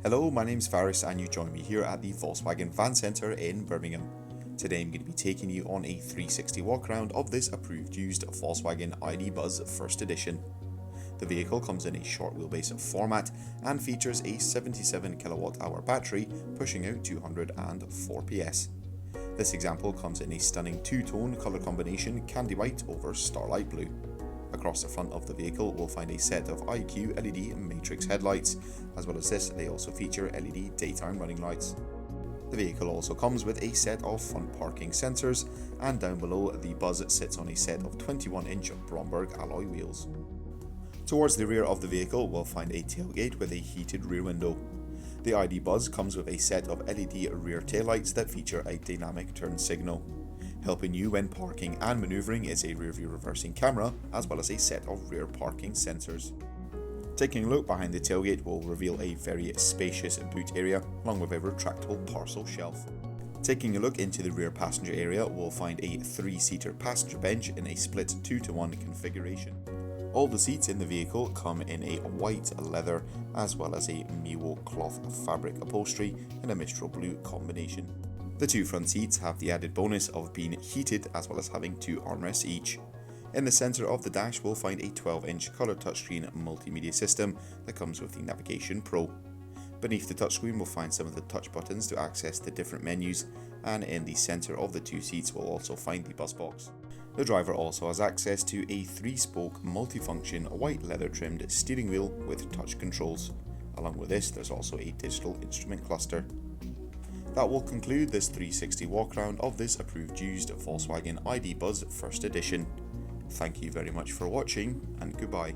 Hello, my name's Faris and you join me here at the Volkswagen Van Centre in Birmingham. Today I'm going to be taking you on a 360 walk around of this approved used Volkswagen ID Buzz First Edition. The vehicle comes in a short wheelbase format and features a 77 kWh battery pushing out 204 PS. This example comes in a stunning two-tone colour combination, candy white over starlight blue. Across the front of the vehicle we'll find a set of IQ LED Matrix headlights. As well as this, they also feature LED daytime running lights. The vehicle also comes with a set of front parking sensors, and down below the Buzz sits on a set of 21-inch Bromberg alloy wheels. Towards the rear of the vehicle we'll find a tailgate with a heated rear window. The ID Buzz comes with a set of LED rear taillights that feature a dynamic turn signal. Helping you when parking and manoeuvring is a rear view reversing camera, as well as a set of rear parking sensors. Taking a look behind the tailgate will reveal a very spacious boot area, along with a retractable parcel shelf. Taking a look into the rear passenger area, we'll find a 3-seater passenger bench in a split 2-to-1 configuration. All the seats in the vehicle come in a white leather, as well as a Miwo cloth fabric upholstery in a Mistral blue combination. The two front seats have the added bonus of being heated, as well as having 2 armrests each. In the centre of the dash we'll find a 12-inch colour touchscreen multimedia system that comes with the Navigation Pro. Beneath the touchscreen we'll find some of the touch buttons to access the different menus, and in the centre of the two seats we'll also find the bus box. The driver also has access to a 3-spoke multifunction white leather trimmed steering wheel with touch controls. Along with this there's also a digital instrument cluster. That will conclude this 360 walk around of this approved used Volkswagen ID Buzz First Edition. Thank you very much for watching, and goodbye.